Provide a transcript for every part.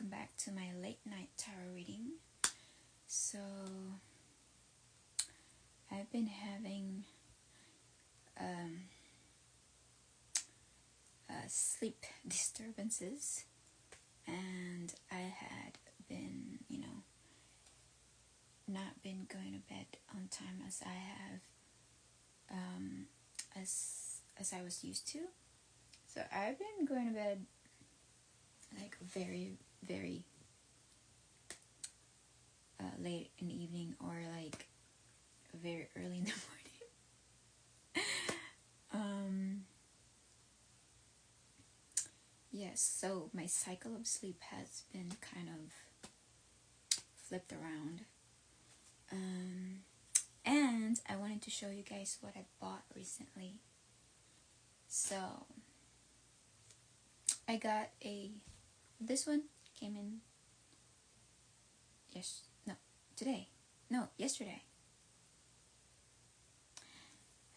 welcome back to my late night tarot reading. So I've been having sleep disturbances, and I had been, not been going to bed on time as I have, as I was used to. So I've been going to bed like very, very late in the evening, or like very early in the morning. Yes, so my cycle of sleep has been kind of flipped around. And I wanted to show you guys what I bought recently. So I got this one came in yesterday.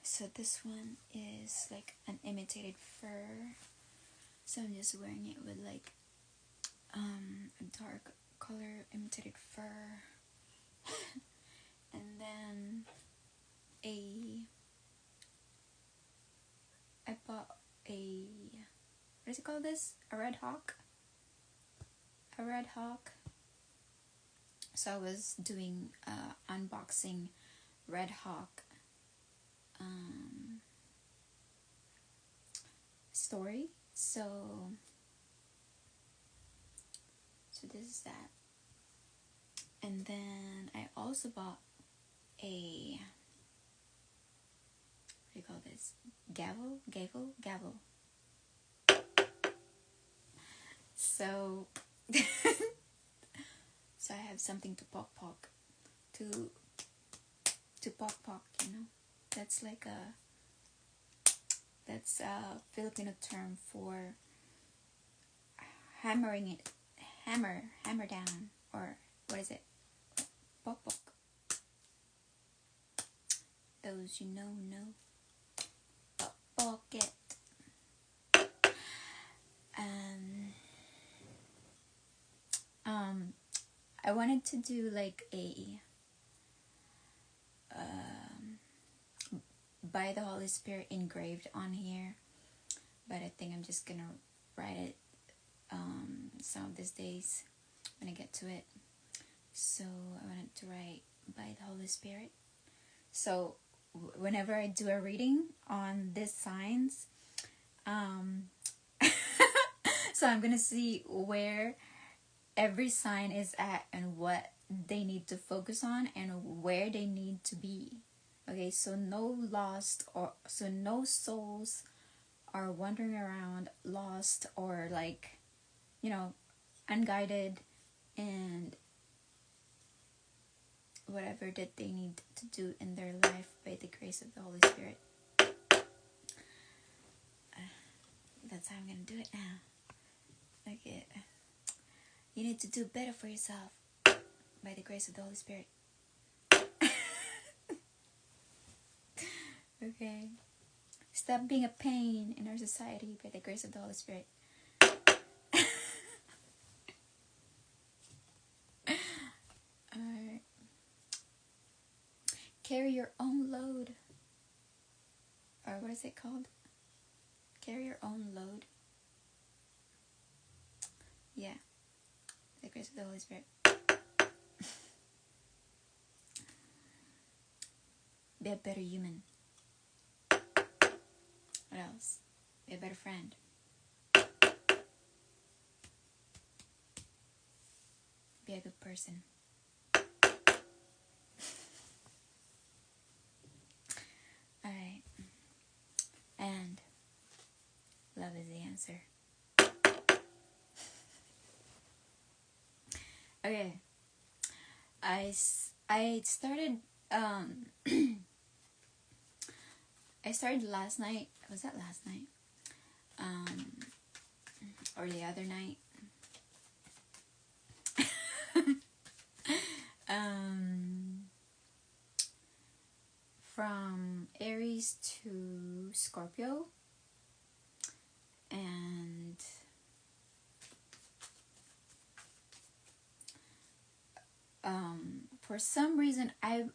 So this one is like an imitated fur. So I'm just wearing it with like a dark color imitated fur. And then I bought what is it called this? A red hawk. So I was doing unboxing red hawk story. So this is that. And then I also bought a, what do you call this? Gavel. So so I have something to pock, to pock, That's like that's a Filipino term for hammer down, or what is it? Pock. Those you know. Pocket. I wanted to do like a by the Holy Spirit engraved on here, but I think I'm just gonna write it some of these days when I get to it. So I wanted to write by the Holy Spirit. So whenever I do a reading on these signs, so I'm gonna see where every sign is at and what they need to focus on and where they need to be. Okay, so no souls are wandering around lost or like, unguided, and whatever that they need to do in their life by the grace of the Holy Spirit. That's how I'm gonna do it now. Okay. You need to do better for yourself by the grace of the Holy Spirit. Okay. Stop being a pain in our society by the grace of the Holy Spirit. Alright. Carry your own load. Or what is it called? Carry your own load. Yeah. The grace of the Holy Spirit. Be a better human. What else? Be a better friend. Be a good person. Alright. And love is the answer. Okay. I started I started last night. Was that last night? Or the other night? From Aries to Scorpio, and for some reason I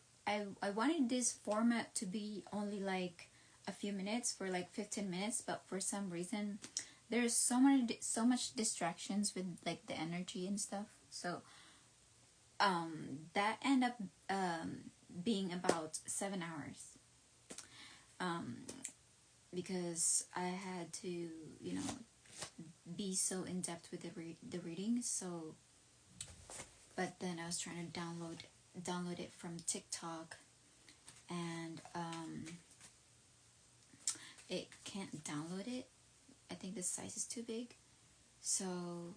wanted this format to be only like a few minutes, for like 15 minutes, but for some reason there's so much distractions with like the energy and stuff, so that end up being about 7 hours, because I had to, you know, be so in depth with the reading. So, but then I was trying to download it from TikTok, and it can't download it. I think the size is too big. So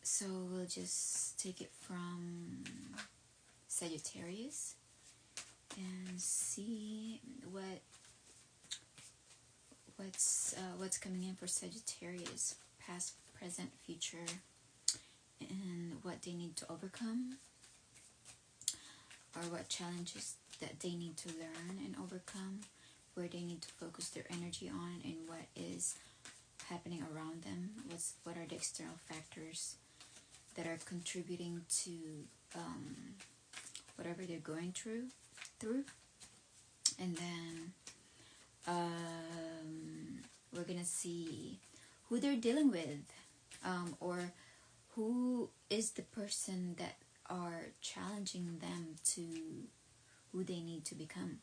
so we'll just take it from Sagittarius and see what's coming in for Sagittarius, past, present, future, and what they need to overcome, or what challenges that they need to learn and overcome, where they need to focus their energy on, and what is happening around them, what are the external factors that are contributing to whatever they're going through. And then we're gonna see who they're dealing with, or who is the person that are challenging them to who they need to become.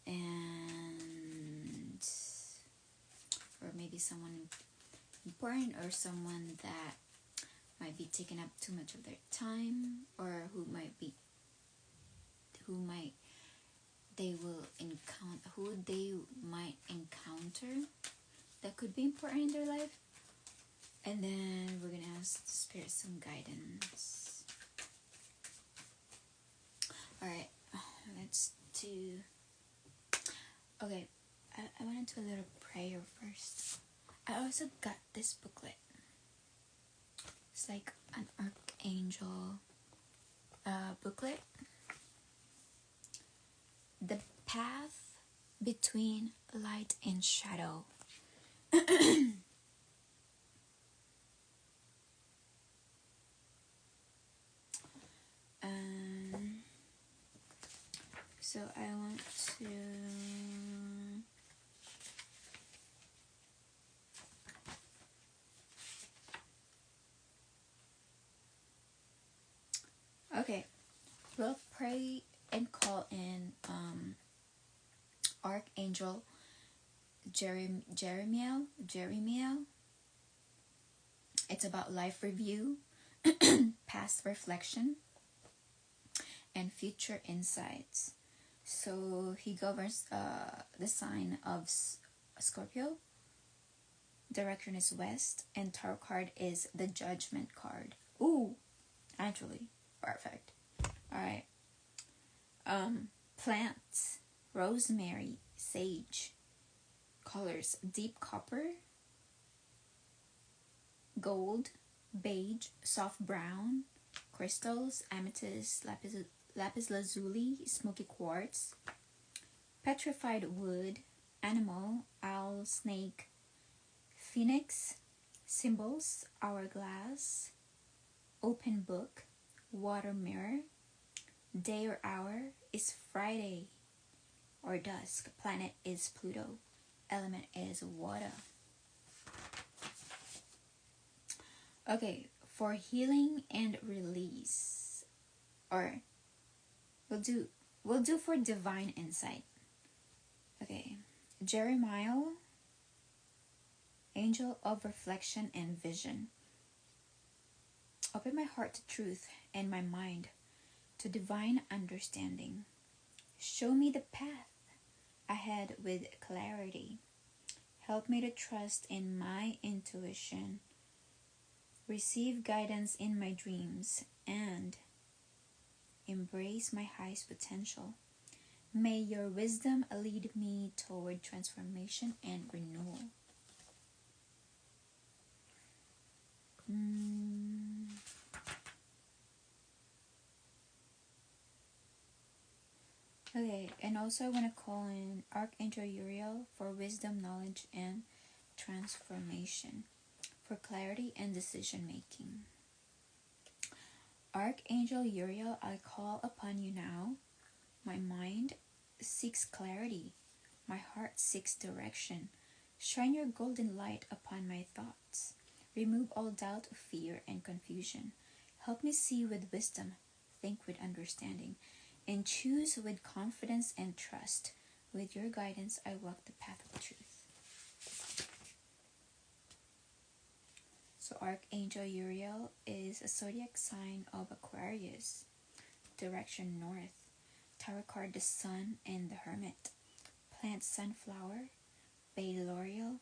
And or maybe someone important, or someone that might be taking up too much of their time, or who they might encounter that could be important in their life. And then we're gonna ask the spirit some guidance. Alright, let's do... Okay, I want to do a little prayer first. I also got this booklet. It's like an archangel booklet. The path between light and shadow. So I want to... Okay, we'll pray and call in Archangel Jeremiel. It's about life review, past reflection, and future insights. So he governs the sign of Scorpio. Direction is west, and tarot card is the Judgment card. Ooh, actually, perfect. All right. Plants: rosemary, sage. Colors: deep copper, gold, beige, soft brown. Crystals: amethyst, lapis lazuli, smoky quartz. Petrified wood. Animal: owl, snake, phoenix. Symbols: hourglass, open book, water mirror. Day or hour is Friday or dusk. Planet is Pluto. Element is water. Okay, for healing and release, or we'll do for divine insight. Okay, Jeremiah, angel of reflection and vision. Open my heart to truth and my mind to divine understanding. Show me the path ahead with clarity. Help me to trust in my intuition. Receive guidance in my dreams and embrace my highest potential. May your wisdom lead me toward transformation and renewal. Okay, and also I want to call in Archangel Uriel for wisdom, knowledge, and transformation, for clarity and decision making. Archangel Uriel, I call upon you now. My mind seeks clarity. My heart seeks direction. Shine your golden light upon my thoughts. Remove all doubt, fear, and confusion. Help me see with wisdom, think with understanding, and choose with confidence and trust. With your guidance, I walk the path of truth. So Archangel Uriel is a zodiac sign of Aquarius. Direction north. Tarot card, the Sun and the Hermit. Plant sunflower, bay laurel,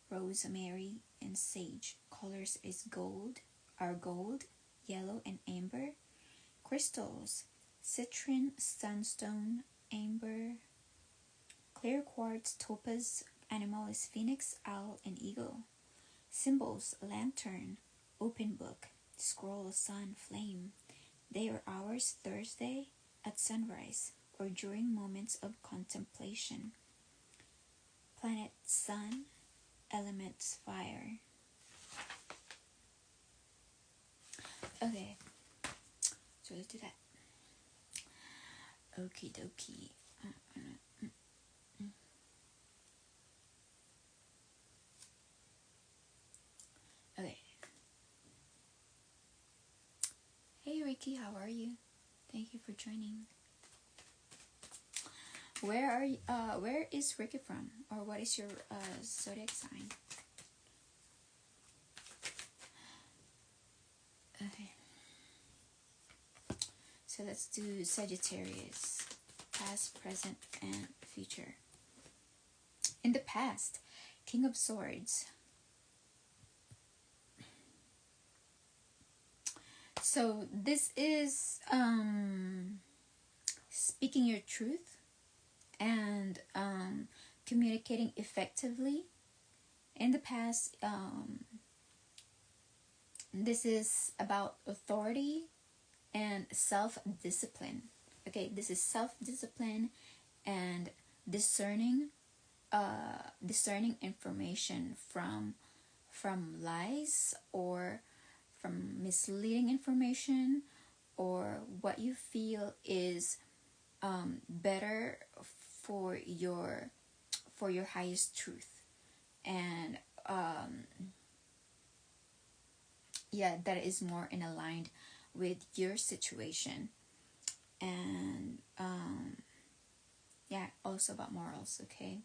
rosemary, and sage. Colors is gold, yellow, and amber. Crystals, citrine, sunstone, amber, clear quartz, topaz. Animal is phoenix, owl, and eagle. Symbols, lantern, open book, scroll, sun, flame. Day or hours, Thursday at sunrise or during moments of contemplation. Planet sun, elements fire. Okay, so let's do that. Okie dokie. Okay. Hey Ricky, how are you? Thank you for joining. Where is Ricky from? Or what is your zodiac sign? Okay. So let's do Sagittarius. Past, present, and future. In the past, King of Swords. So this is speaking your truth and communicating effectively. In the past, this is about authority and self-discipline. Okay, this is self-discipline and discerning information from lies or from misleading information, or what you feel is better for your highest truth, and that is more in aligned with your situation, and also about morals. Okay,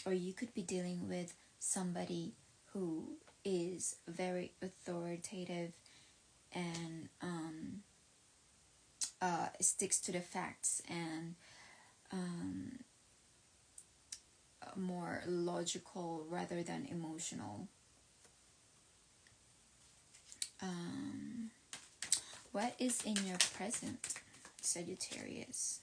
or you could be dealing with somebody who is very authoritative and sticks to the facts and more logical rather than emotional. What is in your present, Sagittarius?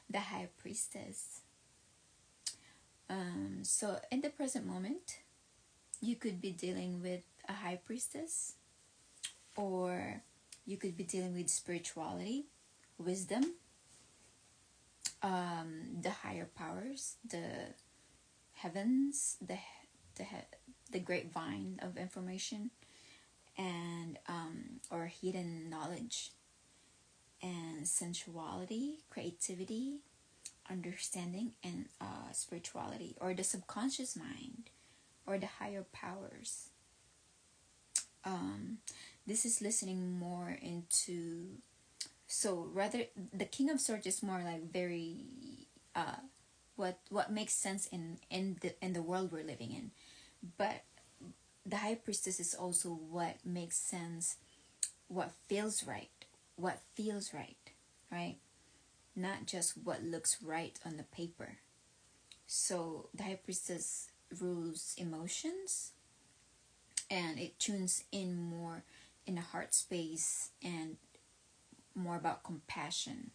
The High Priestess. So in the present moment, you could be dealing with a High Priestess, or you could be dealing with spirituality, wisdom, the higher powers, the heavens, the grapevine of information, and or hidden knowledge, and sensuality, creativity, understanding, and spirituality, or the subconscious mind, or the higher powers. This is listening more into, so rather the King of Swords is more like very what makes sense in the world we're living in, but the High Priestess is also what makes sense, what feels right, right? Not just what looks right on the paper. So the High Priestess rules emotions, and it tunes in more in the heart space, and more about compassion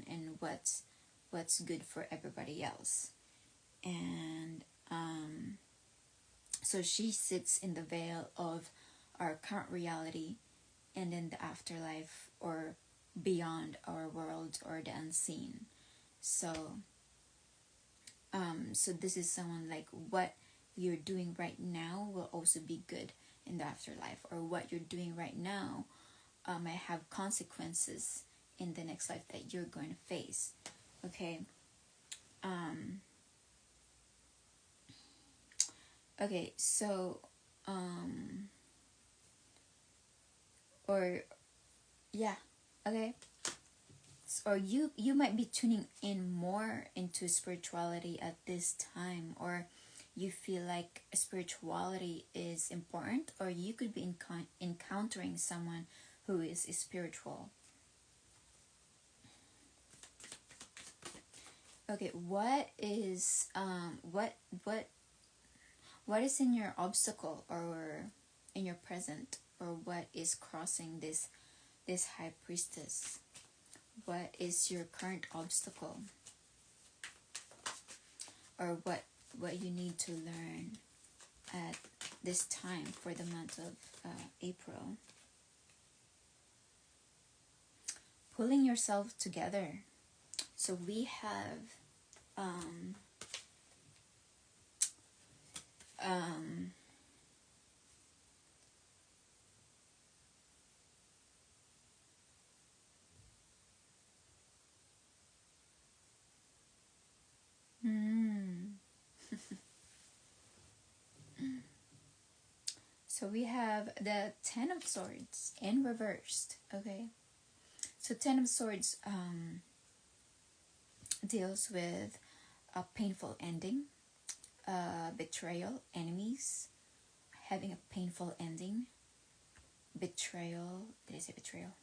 and what's good for everybody else. And so she sits in the veil of our current reality, and in the afterlife, or beyond our world, or the unseen. So so this is someone like what you're doing right now will also be good in the afterlife, or what you're doing right now might have consequences in the next life that you're going to face. Okay. Okay, so or yeah, okay. Or you might be tuning in more into spirituality at this time, or you feel like spirituality is important, or you could be encountering someone who is spiritual. Okay, what is what is in your obstacle, or in your present, or what is crossing this high priestess? What is your current obstacle, or what you need to learn at this time for the month of April? Pulling yourself together. So we have so we have the Ten of Swords in reversed. Okay, so Ten of Swords deals with a painful ending, betrayal, enemies, having a painful ending, betrayal. Did I say betrayal?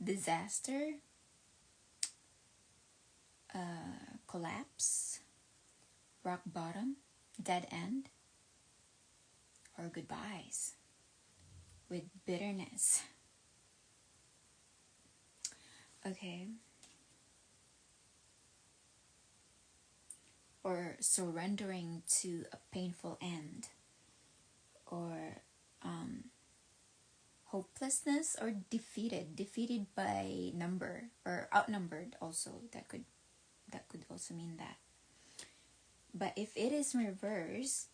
Disaster, collapse, rock bottom, dead end, or goodbyes with bitterness. Okay. Or surrendering to a painful end, or hopelessness, or defeated by number, or outnumbered also. That could also mean that. But if it is in reverse,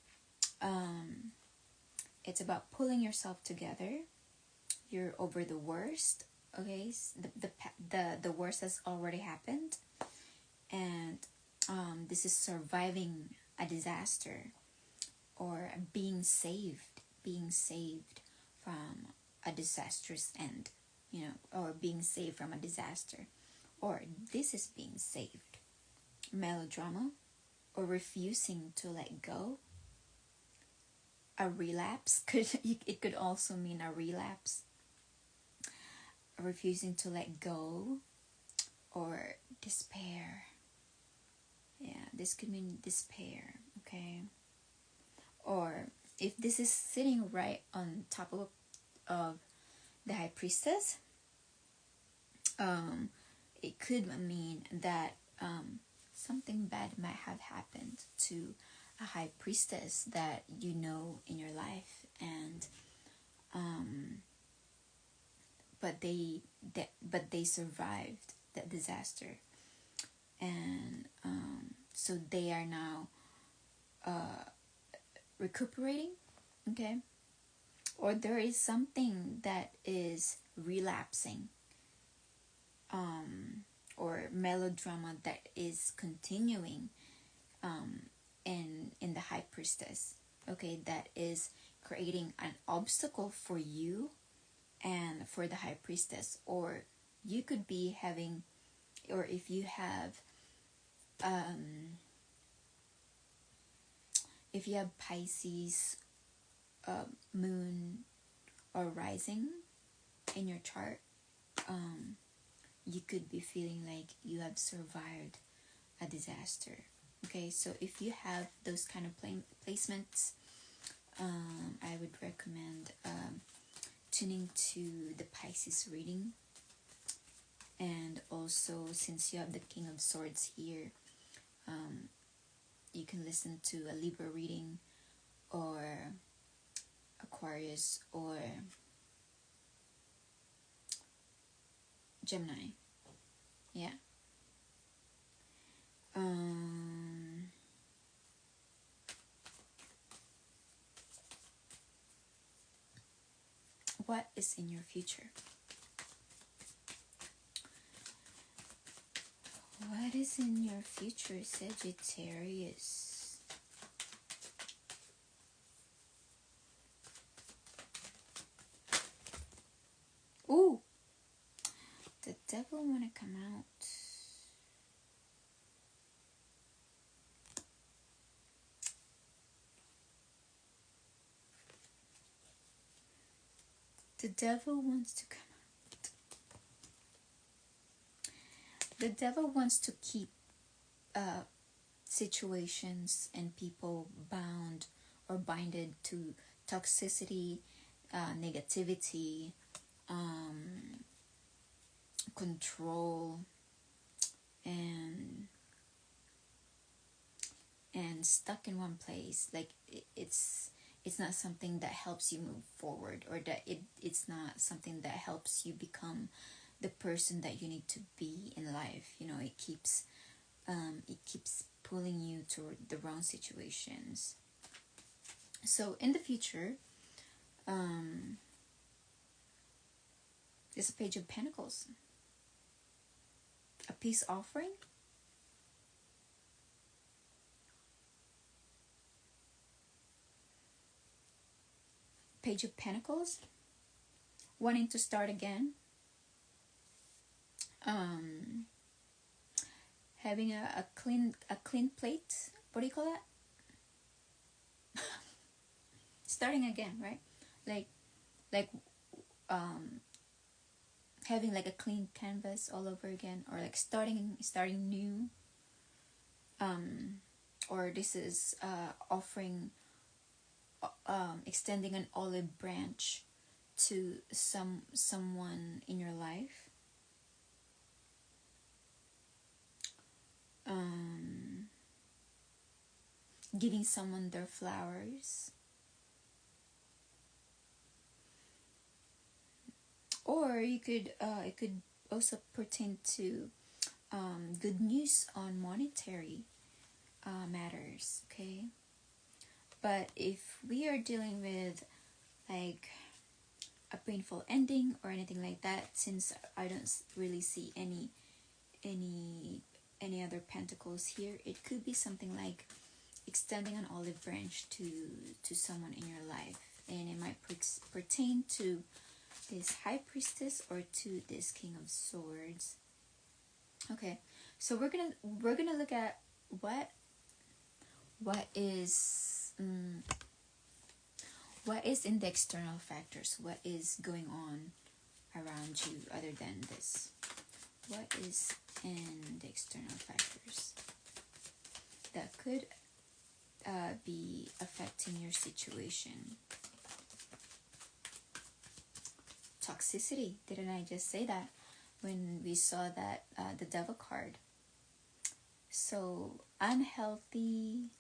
it's about pulling yourself together. You're over the worst. Okay, the worst has already happened, and this is surviving a disaster, or being saved from a disastrous end, or being saved from a disaster, or this is being saved. Melodrama, or refusing to let go. A relapse, it could also mean a relapse. Refusing to let go, or despair. Yeah, this could mean despair. Okay. Or if this is sitting right on top of the high priestess, it could mean that something bad might have happened to a high priestess that you know in your life, and but they survived that disaster, and so they are now recuperating. Okay. Or there is something that is relapsing, or melodrama that is continuing in the high priestess. Okay, that is creating an obstacle for you and for the high priestess. Or you could be having, or if you have Pisces moon or rising in your chart, you could be feeling like you have survived a disaster. Okay, so if you have those kind of placements, I would recommend tuning to the Pisces reading. And also, since you have the King of Swords here, you can listen to a Libra reading, or Aquarius, or Gemini. Yeah. What is in your future? What is in your future, Sagittarius? Ooh, the devil want to come out. The devil wants to come out. The devil wants to keep situations and people bound or binded to toxicity, negativity, control, and stuck in one place. Like it's not something that helps you move forward, or that it's not something that helps you become the person that you need to be in life. You know, it keeps pulling you toward the wrong situations. So in the future, there's a Page of Pentacles, a peace offering, Page of Pentacles, wanting to start again, having a clean plate. What do you call that? Starting again, right? Like having like a clean canvas all over again, or like starting new. Or this is offering, extending an olive branch to someone in your life. Giving someone their flowers. Or you could it could also pertain to good news on monetary matters, okay? But if we are dealing with like a painful ending or anything like that, since I don't really see any other pentacles here, it could be something like extending an olive branch to someone in your life, and it might pertain to this High Priestess or to this King of Swords. Okay, so we're gonna look at what is in the external factors. What is going on around you other than this? What is in the external factors that could be affecting your situation? Toxicity. Didn't I just say that when we saw that the Devil card? So unhealthy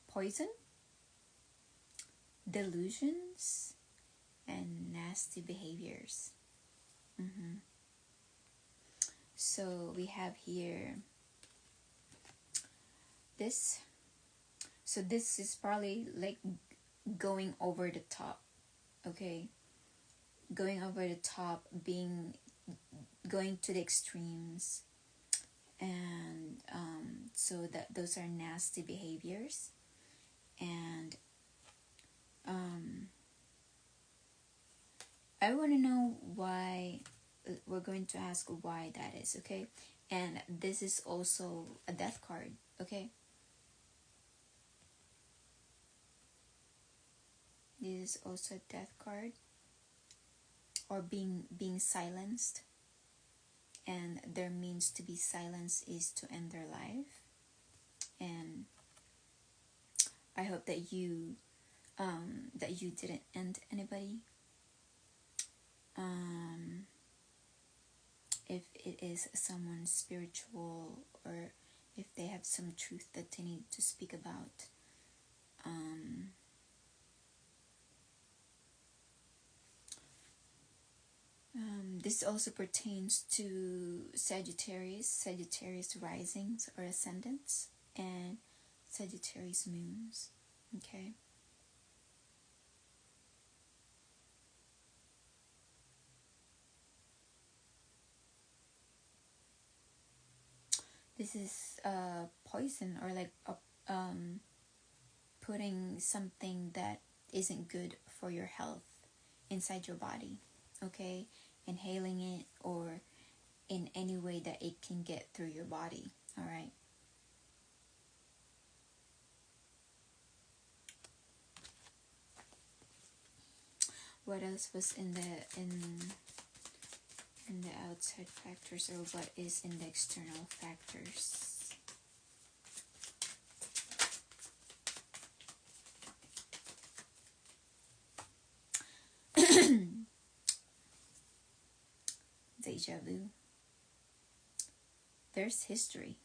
poison, delusions, and nasty behaviors. So we have here this. So this is probably like going over the top, okay? Going over the top, going to the extremes, and so that those are nasty behaviors. And I want to know why. We're going to ask why that is, okay? And this is also a death card, okay? This is also a death card, or being silenced, and their means to be silenced is to end their life. And I hope that you didn't end anybody. If it is someone spiritual, or if they have some truth that they need to speak about, This also pertains to Sagittarius risings or ascendants, and Sagittarius moons. Okay. This is poison, or like putting something that isn't good for your health inside your body. Okay, inhaling it, or in any way that it can get through your body. All right. What else was in the outside factors, or what is in the external factors? Deja vu. There's history.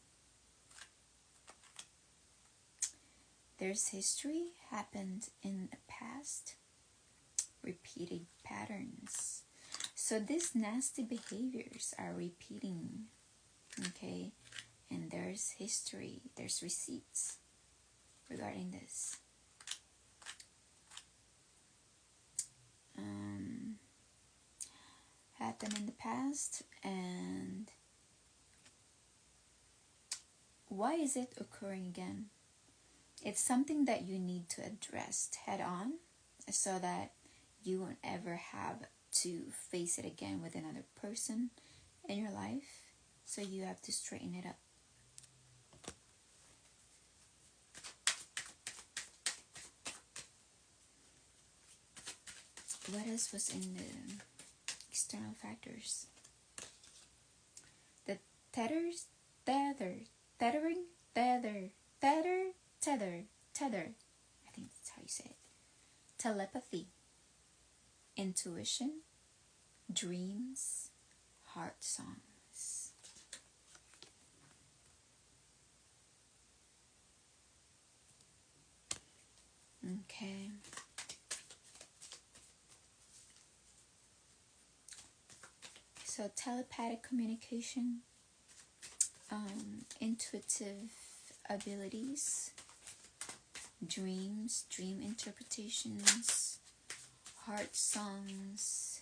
There's history happened in the past. Repeated patterns. So these nasty behaviors are repeating. Okay. And there's history. There's receipts regarding this. Happened in the past, and why is it occurring again? It's something that you need to address head on, so that you won't ever have to face it again with another person in your life. So you have to straighten it up. What else was in the external factors? The tether. I think that's how you say it. Telepathy, intuition, dreams, heart songs. Okay. So telepathic communication, intuitive abilities, dreams, dream interpretations, heart songs,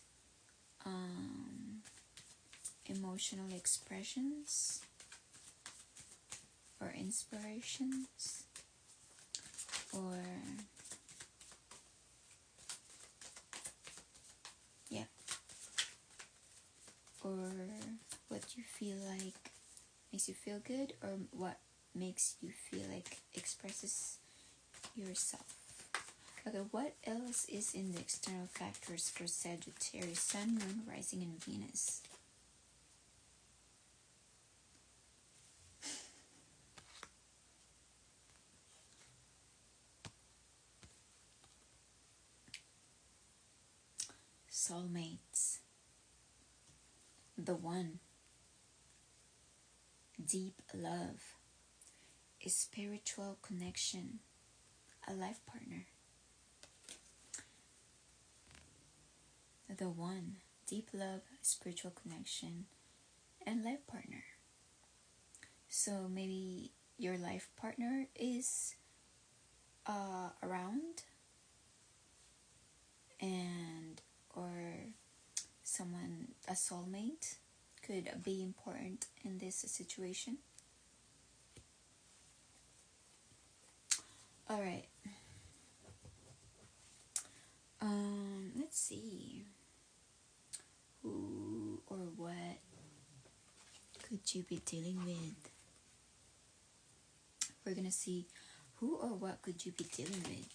emotional expressions or inspirations, or or what you feel like makes you feel good, or what makes you feel like expresses yourself. Okay, what else is in the external factors for Sagittarius, Sun, Moon, Rising, and Venus? Soulmates, the one, deep love, a spiritual connection, a life partner. The one, deep love, spiritual connection, and life partner. So maybe your life partner is around, and or someone, a soulmate, could be important in this situation. All right. Let's see. Who or what could you be dealing with? We're gonna see who or what could you be dealing with.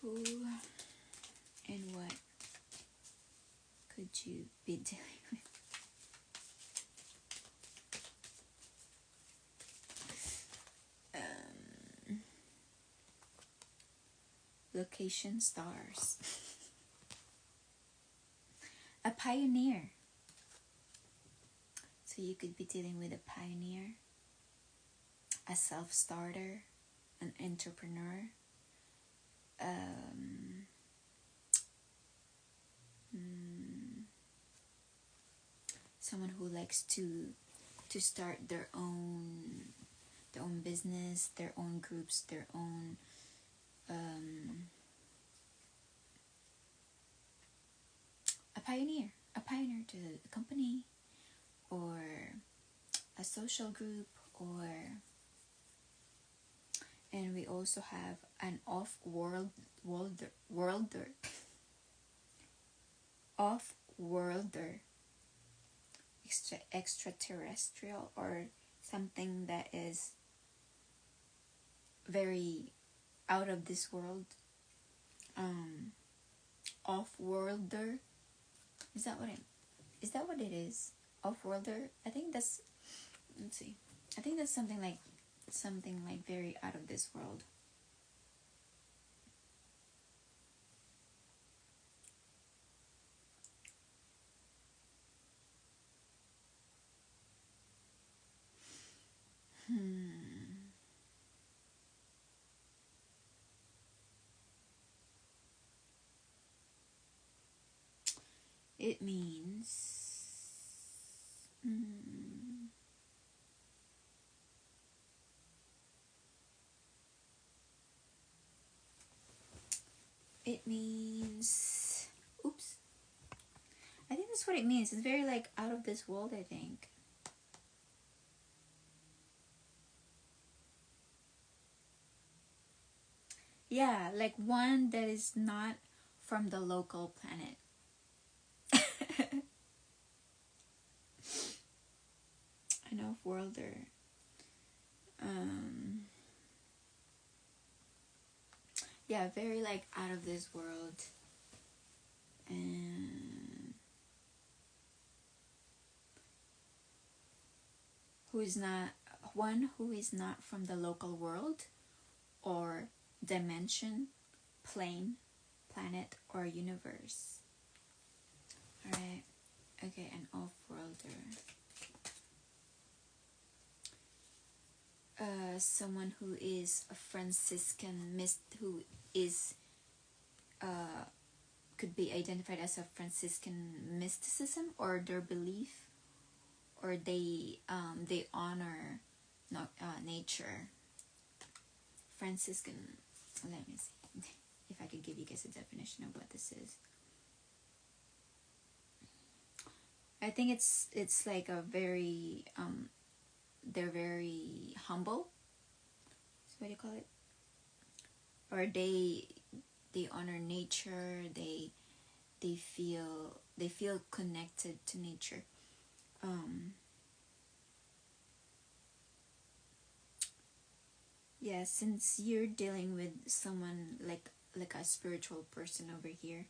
Who and what could you be dealing with? Location stars. A pioneer. So you could be dealing with a pioneer, a self-starter, an entrepreneur, Someone who likes to start their own business, their own groups, their own a pioneer to a company or a social group, and we also have an off-worlder extraterrestrial, or something that is very out of this world. Off-worlder, is that what it is? Off-worlder, I think that's, let's see, I think that's something like very out of this world. It means oops, I think that's what it means. It's very like out of this world, I think. Yeah, like one that is not from the local planet. An off-worlder. Yeah, very like out of this world. And who is not from the local world or dimension, plane, planet, or universe. Alright, okay, an off-worlder. Someone who is a Franciscan who is could be identified as a Franciscan mysticism, or their belief, or they honor nature. Franciscan, let me see if I could give you guys a definition of what this is. I think it's like a very they're very humble. So what do you call it? Or they honor nature. They feel connected to nature. Yeah, since you're dealing with someone like a spiritual person over here.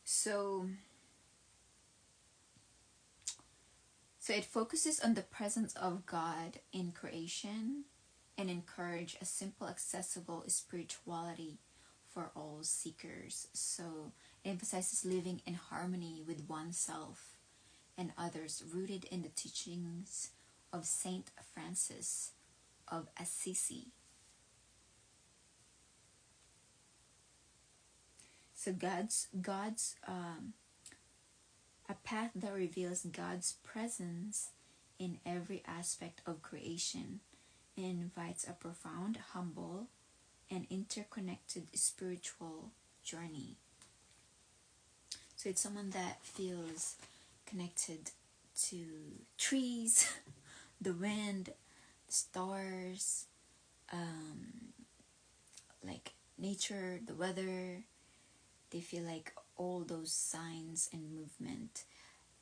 So it focuses on the presence of God in creation and encourage a simple, accessible spirituality for all seekers. So it emphasizes living in harmony with oneself and others, rooted in the teachings of Saint Francis of Assisi. So God's a path that reveals God's presence in every aspect of creation and invites a profound, humble, and interconnected spiritual journey. So it's someone that feels connected to trees, the wind, the stars, like nature, the weather. They feel like all those signs and movement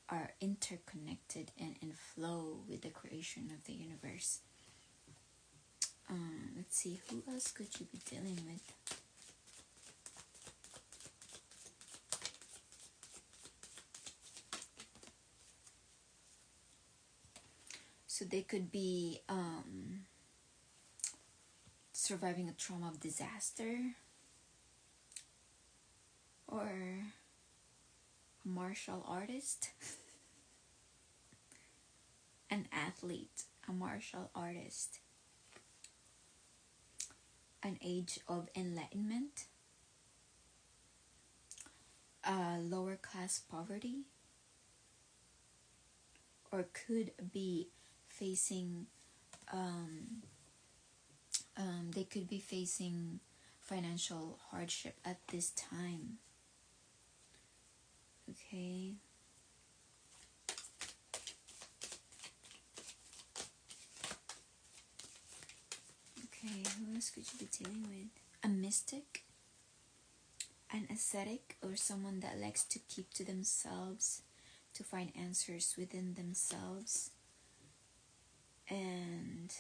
are interconnected and in flow with the creation of the universe. Let's see, who else could you be dealing with? So they could be surviving a trauma of disaster, or a martial artist, an athlete, a martial artist, an age of enlightenment, lower class poverty, or could be facing they could be facing financial hardship at this time. Okay. Okay, who else could you be dealing with? A mystic, an ascetic, or someone that likes to keep to themselves, to find answers within themselves, and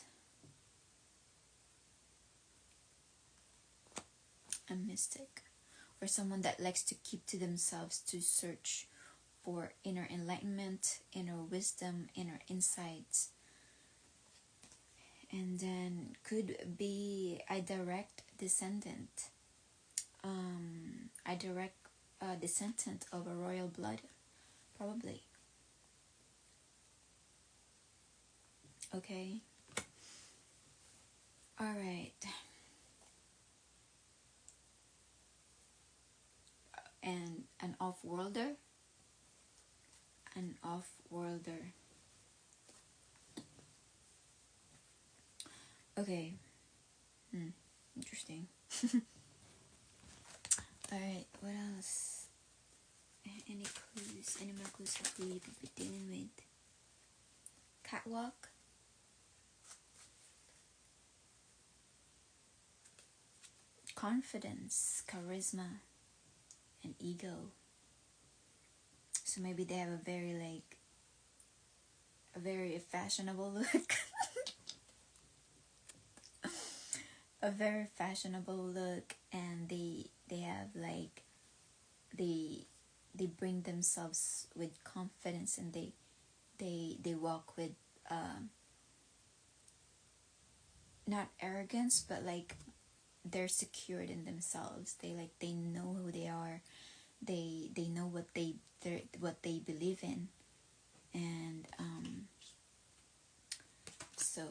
a mystic, or someone that likes to keep to themselves, to search for inner enlightenment, inner wisdom, inner insights. And then could be a direct descendant, descendant of a royal blood, probably. Okay. All right. And an off-worlder. An off-worlder. Okay. Interesting. Alright, what else? Any clues? Any more clues of who you could be dealing with? Catwalk. Confidence, charisma, and ego. So maybe they have a very fashionable look. A very fashionable look, and they have like they bring themselves with confidence, and they walk with not arrogance, but like they're secured in themselves. They know who they are. They know what they believe in, and so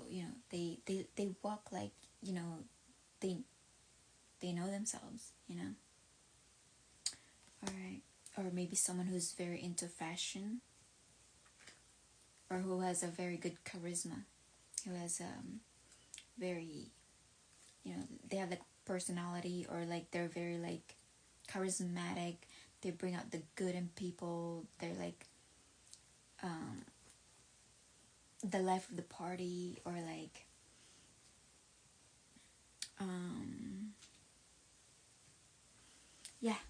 they walk like they know themselves, All right. Or maybe someone who's very into fashion, or who has a very good charisma, who has very, they have like personality, or like they're very like charismatic. They bring out the good in people. They're like the life of the party, or like yeah,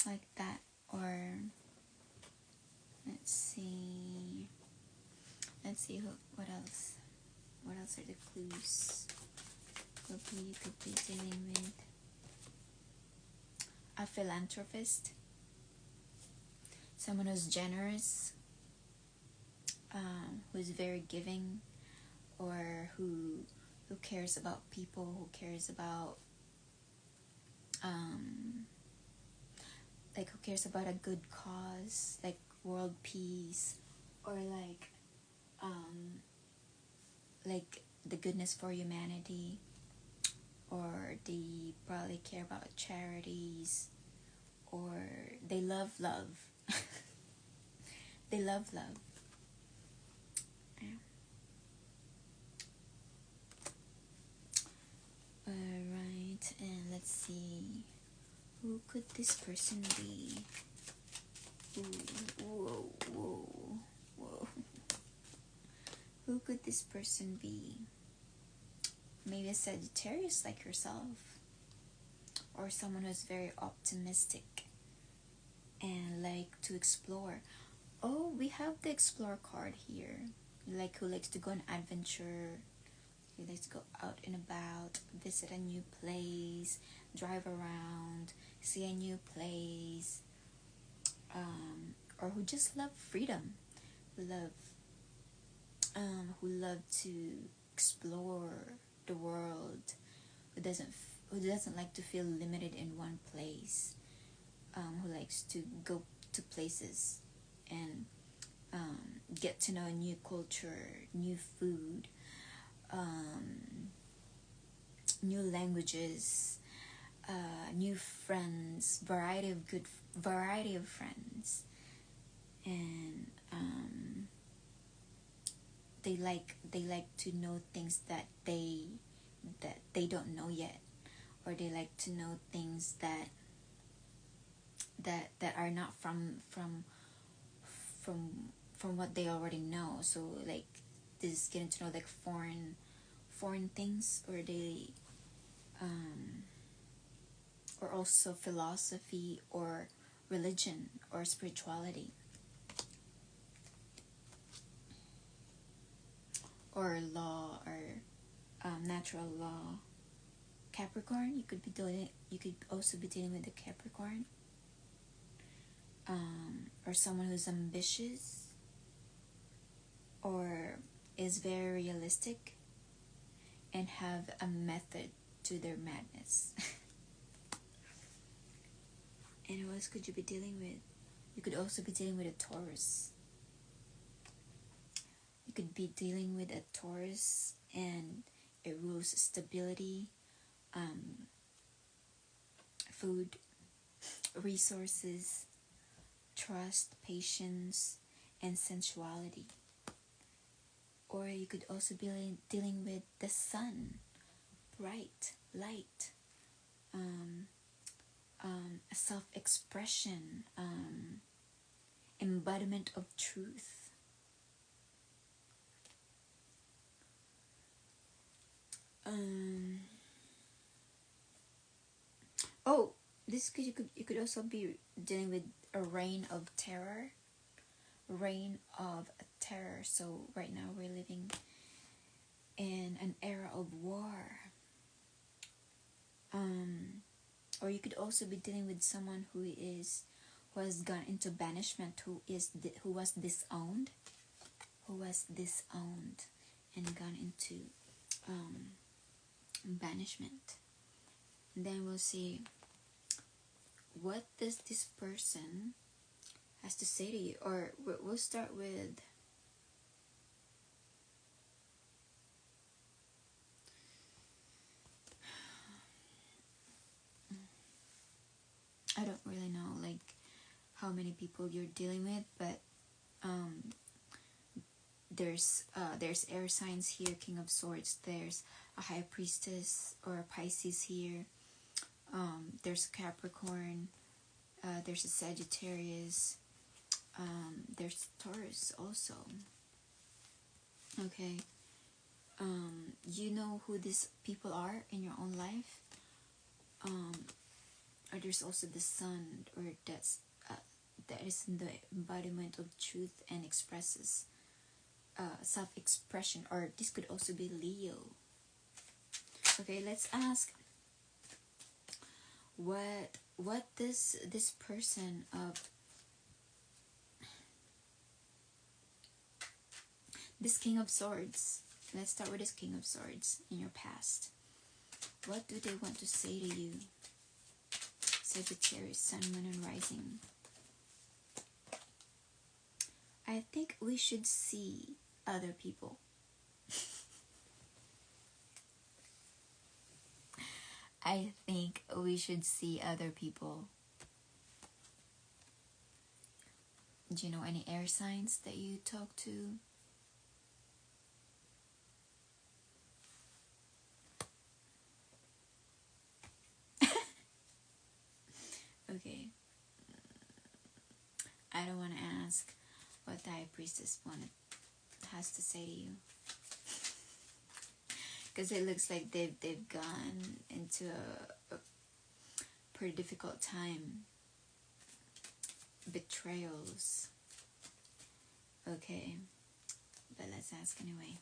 like that. Or let's see what else are the clues of who you could be dealing with. A philanthropist, someone who's generous, who's very giving, or who cares about people, who cares about who cares about a good cause, like world peace, or like the goodness for humanity, or they probably care about charities, or they love they love love. Yeah. Alright, and let's see, who could this person be? Ooh, whoa. Who could this person be? Maybe a Sagittarius like yourself, or someone who's very optimistic and like to explore. Oh, we have the Explore card here. Like who likes to go on adventure, who likes to go out and about, visit a new place, drive around, see a new place, or who just love freedom, love who love to explore the world, who doesn't like to feel limited in one place, who likes to go to places and get to know a new culture, new food, new languages, new friends, variety of friends, and they like to know things that they don't know yet, or they like to know things that are not from what they already know. So like this is getting to know like foreign things, or they or also philosophy or religion or spirituality or law or natural law. Capricorn, you could also be dealing with a Capricorn, or someone who's ambitious or is very realistic and have a method to their madness. And who else could you be dealing with? You could also be dealing with a Taurus. You could be dealing with a Taurus, and it rules stability, food, resources, trust, patience, and sensuality. Or you could also be dealing with the sun, bright, light, self-expression, embodiment of truth. You could also be dealing with a reign of terror. So right now we're living in an era of war. Or you could also be dealing with someone who has gone into banishment, who was disowned and gone into banishment. And then we'll see what does this person has to say to you. Or we'll start with I don't really know like how many people you're dealing with, but there's air signs here, King of Swords, there's a High Priestess or a Pisces here, there's a Capricorn, there's a Sagittarius, there's Taurus also. Okay, you know who these people are in your own life, or there's also the Sun, or that is in the embodiment of truth and expresses self-expression, or this could also be Leo. Okay, let's ask what this person of this King of Swords, let's start with this King of Swords in your past. What do they want to say to you? Sagittarius, Sun, Moon, and Rising. I think we should see other people. I think we should see other people. Do you know any air signs that you talk to? Okay. I don't want to ask what the High Priestess has to say to you, because it looks like they've gone into a pretty difficult time. Betrayals. Okay, but let's ask anyway.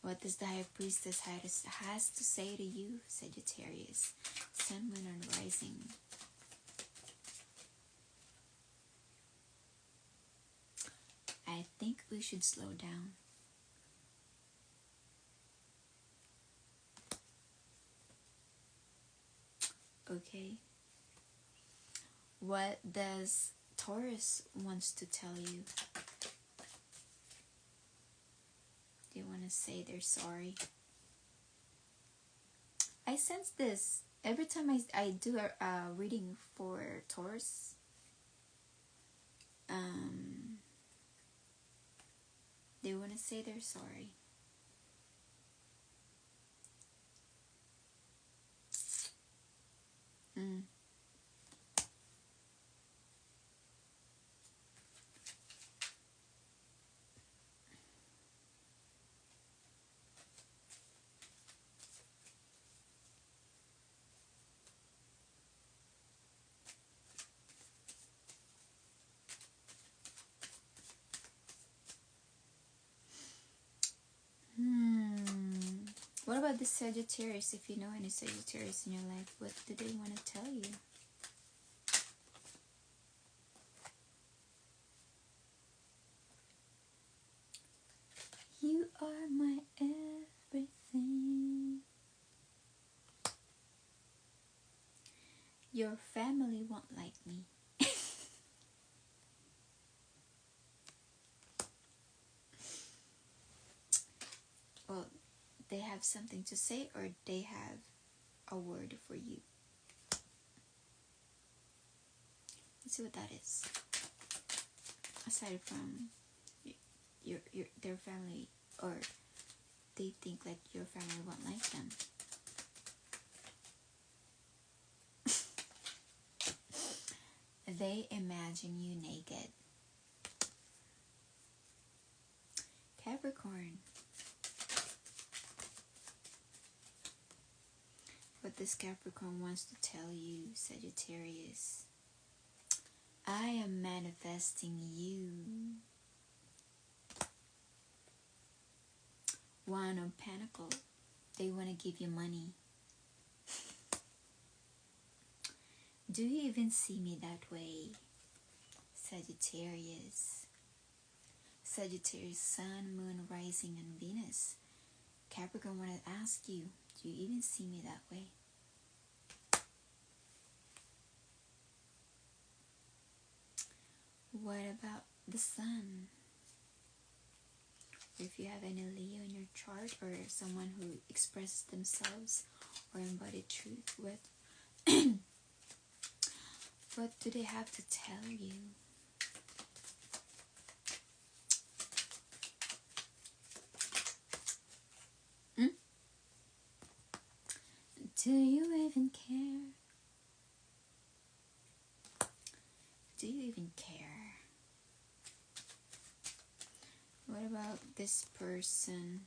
What does the High Priestess has to say to you, Sagittarius, Sun, Moon, and Rising? I think we should slow down. Okay. What does Taurus wants to tell you? Do you want to say they're sorry? I sense this every time I do a reading for Taurus. They want to say they're sorry. What about the Sagittarius? If you know any Sagittarius in your life, what do they want to tell you? You are my everything. Your family won't like me. Well, they have something to say, or they have a word for you. Let's see what that is. Aside from their family, or they think like your family won't like them. They imagine you naked. Capricorn. What this Capricorn wants to tell you, Sagittarius. I am manifesting you. One of Pentacles. They want to give you money. Do you even see me that way, Sagittarius? Sagittarius, Sun, Moon, Rising, and Venus. Capricorn, want to ask you, do you even see me that way? What about the Sun? If you have any Leo in your chart, or someone who expresses themselves or embody truth with, what do they have to tell you? Do you even care? Do you even care? What about this person?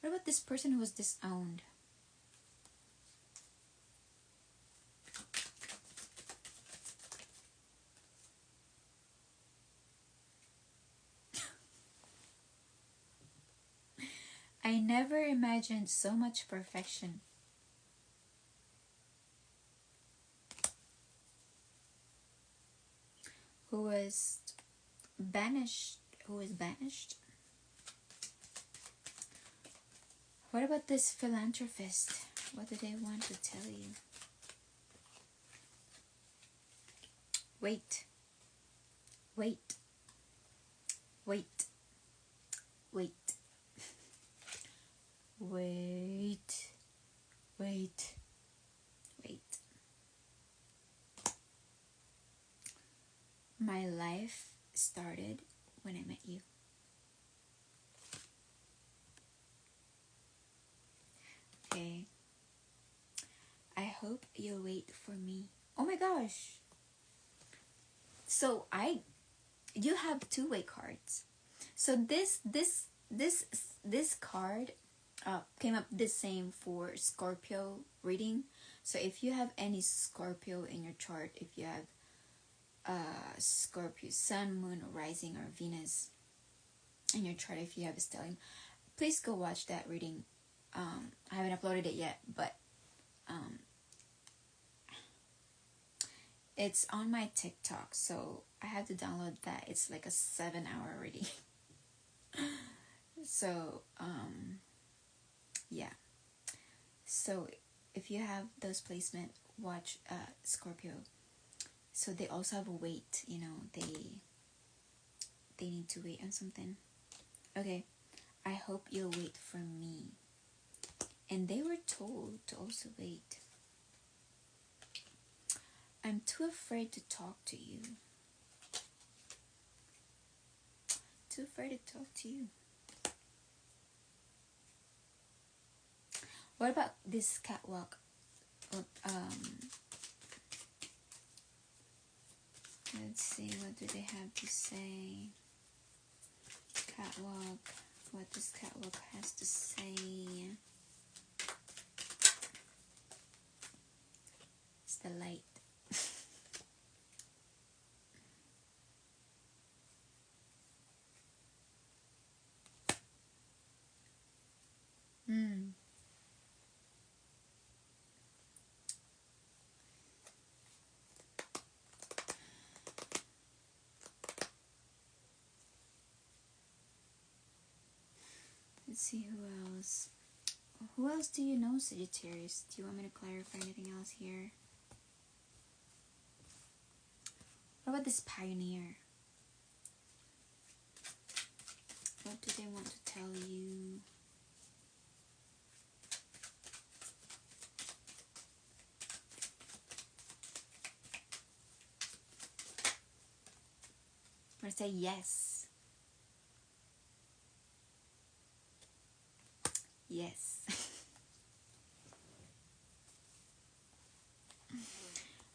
What about this person who was disowned? I never imagined so much perfection. Who was banished? Who is banished? What about this philanthropist? What do they want to tell you? Wait. Wait. Wait. Wait. Wait. Wait. Wait. My life started when I met you. Okay. I hope you'll wait for me. Oh my gosh. So you have two-way cards. So this card came up the same for Scorpio reading. So if you have any Scorpio in your chart, if you have Scorpio, Sun, Moon, Rising, or Venus in your chart, if you have a stellium, please go watch that reading. I haven't uploaded it yet, but it's on my TikTok, so I have to download that. It's like a 7-hour reading. So yeah. So if you have those placements, watch Scorpio, so they also have a weight, you know, they need to wait on something. Okay, I hope you'll wait for me. And they were told to also wait. I'm too afraid to talk to you. Too afraid to talk to you. What about this catwalk? Let's see, what do they have to say? Catwalk. What this catwalk has to say? It's the light. Let's see who else. Who else do you know, Sagittarius? Do you want me to clarify anything else here? What about this pioneer? What do they want to tell you? I'm gonna say yes. Yes.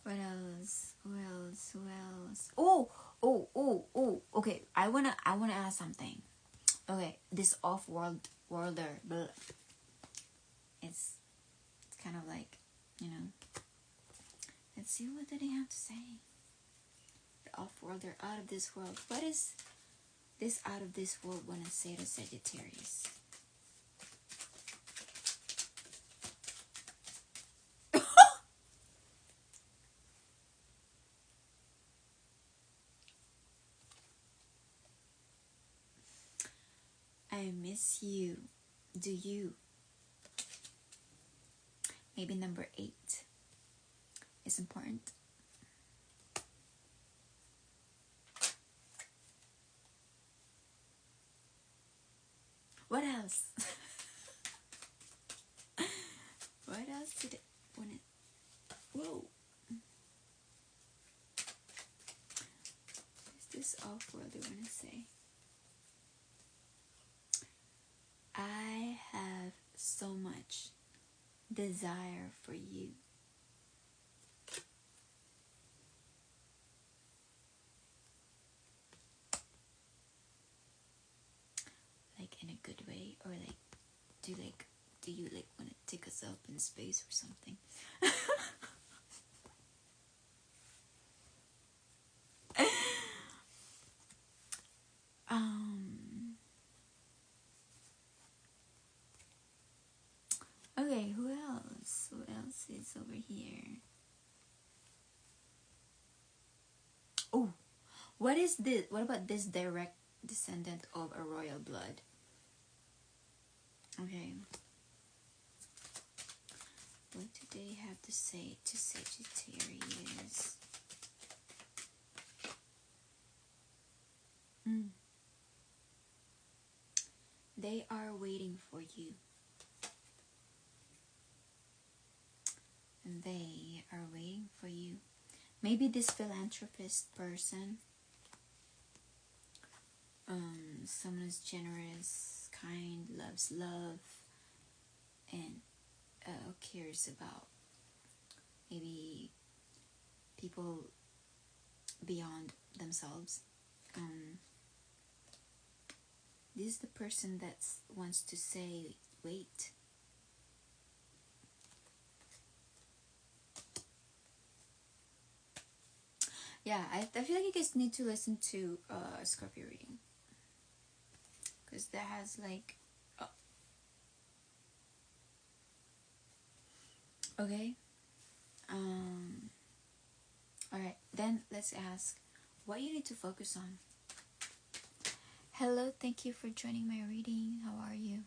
What else? Who else? Who else? Oh. Okay, I wanna ask something. Okay, this off-worlder. It's kind of like, you know. Let's see, what do they have to say? The off-worlder, out of this world. What is this out of this world wanna say to Sagittarius? I miss you. Do you? Maybe number 8 is important. What else? What else did it want to... Whoa. Is this off-world they want to say? I have so much desire for you. Like in a good way, or like do you want to take us up in space or something? Okay, who else? Who else is over here? Oh, what is this? What about this direct descendant of a royal blood? Okay. What do they have to say to Sagittarius? They are waiting for you. They are waiting for you. Maybe this philanthropist person, someone who's generous, kind, loves love, and cares about maybe people beyond themselves. This is the person that wants to say, wait. Yeah, I feel like you guys need to listen to Scorpio reading, because that has like okay. Alright, then let's ask what you need to focus on. Hello, thank you for joining my reading. How are you?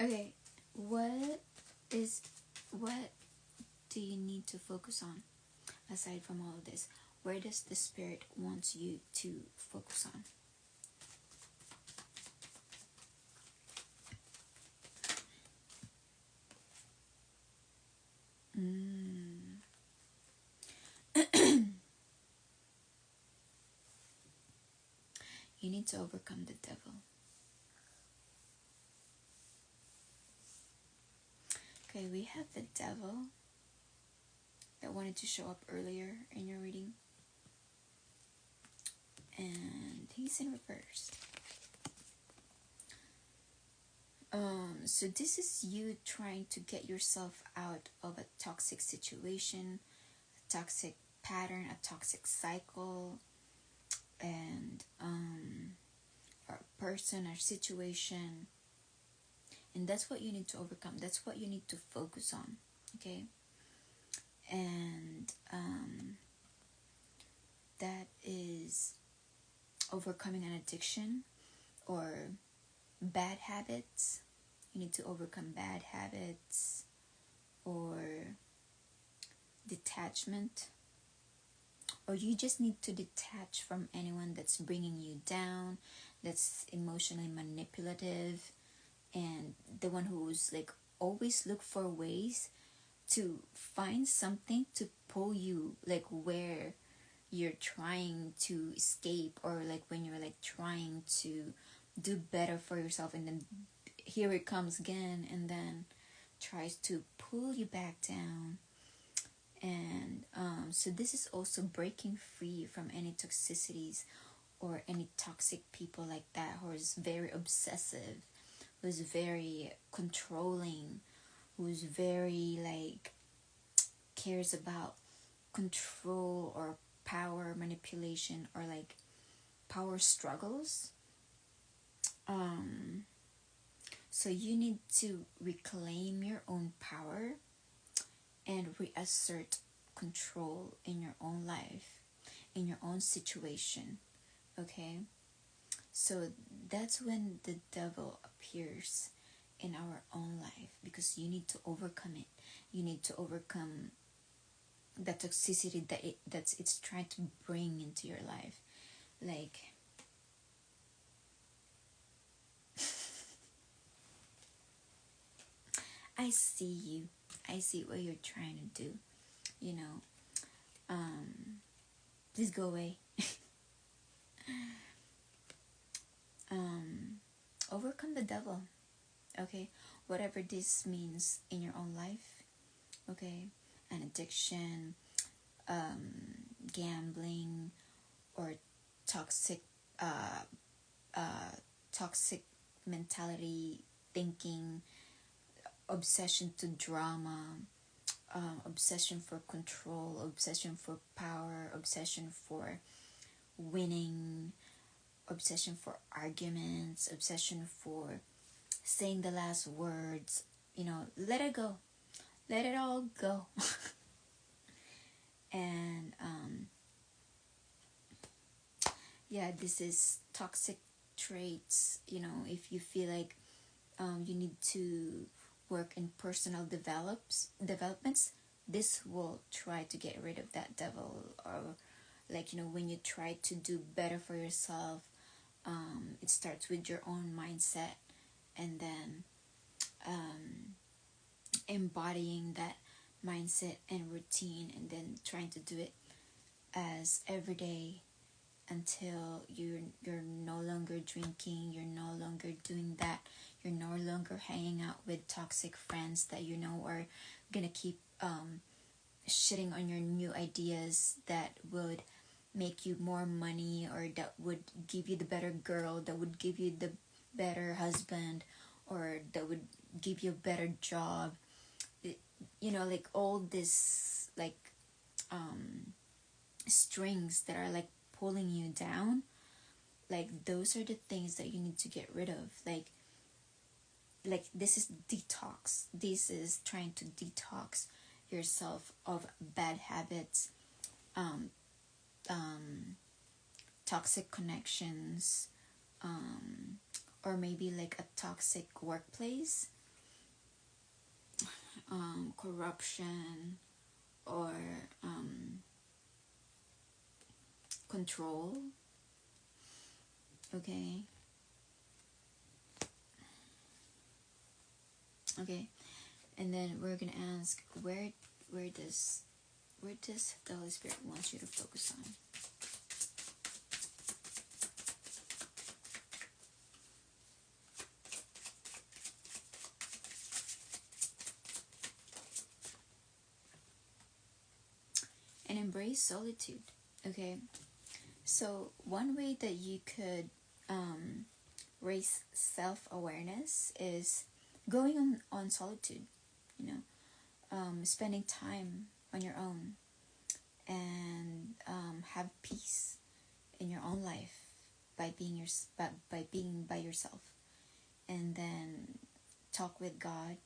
Okay, what do you need to focus on aside from all of this? Where does the spirit want you to focus on? You need to overcome the devil. Okay, we have the devil that wanted to show up earlier in your reading. And he's in reverse. So this is you trying to get yourself out of a toxic situation, a toxic pattern, a toxic cycle, and a person or situation. And that's what you need to overcome. That's what you need to focus on. Okay? And that is overcoming an addiction or bad habits. You need to overcome bad habits or detachment, or you just need to detach from anyone that's bringing you down, that's emotionally manipulative, and the one who's like always look for ways to find something to pull you, like where you're trying to escape, or like when you're like trying to do better for yourself, and then here it comes again, and then tries to pull you back down. And so this is also breaking free from any toxicities or any toxic people like that, who is very obsessive, who's very controlling, who's very like cares about control or power manipulation or like power struggles. So you need to reclaim your own power and reassert control in your own life, in your own situation. Okay? So that's when the devil appears in our own life, because you need to overcome it. You need to overcome the toxicity that it's trying to bring into your life. Like, I see you. I see what you're trying to do. You know, please go away. Overcome the devil. Okay, whatever this means in your own life. Okay, an addiction, gambling, or toxic toxic mentality thinking, obsession to drama, obsession for control, obsession for power, obsession for winning, obsession for arguments, obsession for saying the last words. You know, let it go. Let it all go. And yeah, this is toxic traits. You know, if you feel like you need to work in personal developments, this will try to get rid of that devil. Or like, you know, when you try to do better for yourself, it starts with your own mindset, and then embodying that mindset and routine, and then trying to do it as every day until you're no longer drinking, you're no longer doing that, you're no longer hanging out with toxic friends that you know are gonna keep shitting on your new ideas that would make you more money, or that would give you the better girl, that would give you the better husband, or that would give you a better job. You know, like all this like strings that are like pulling you down, like those are the things that you need to get rid of. Like this is detox. This is trying to detox yourself of bad habits, toxic connections, or maybe like a toxic workplace, corruption or control. Okay. And then we're gonna ask, where does the Holy Spirit want you to focus on? And embrace solitude. Okay, so one way that you could raise self-awareness is going on solitude, spending time on your own, and have peace in your own life by being by yourself, and then talk with God.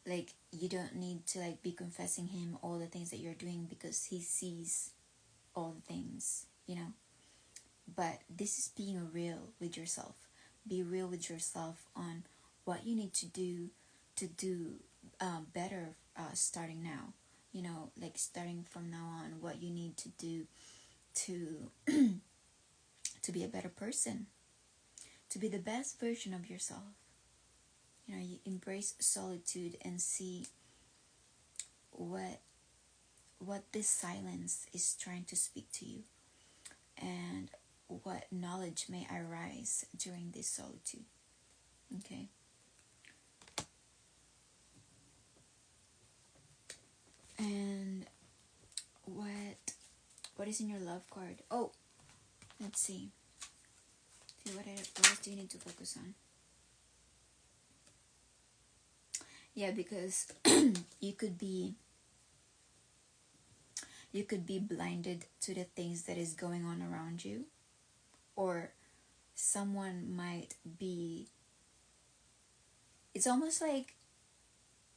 Like, you don't need to be confessing him all the things that you're doing, because he sees all the things, but this is being real with yourself. Be real with yourself on what you need to do better, starting now, starting from now on, what you need to do to be a better person, to be the best version of yourself. You embrace solitude and see what this silence is trying to speak to you, and what knowledge may arise during this solitude. Okay. And what is in your love card? Oh, let's see. What else do you need to focus on? Yeah, because you could be blinded to the things that is going on around you, or someone might be, it's almost like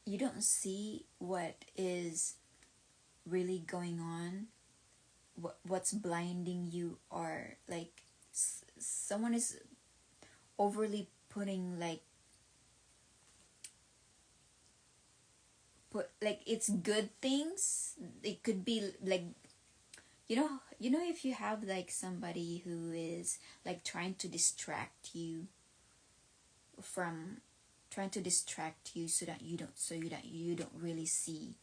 you don't see what is really going on, what's blinding you, or like someone is overly putting it's good things. It could be like, if you have somebody who is trying to distract you so that you don't really see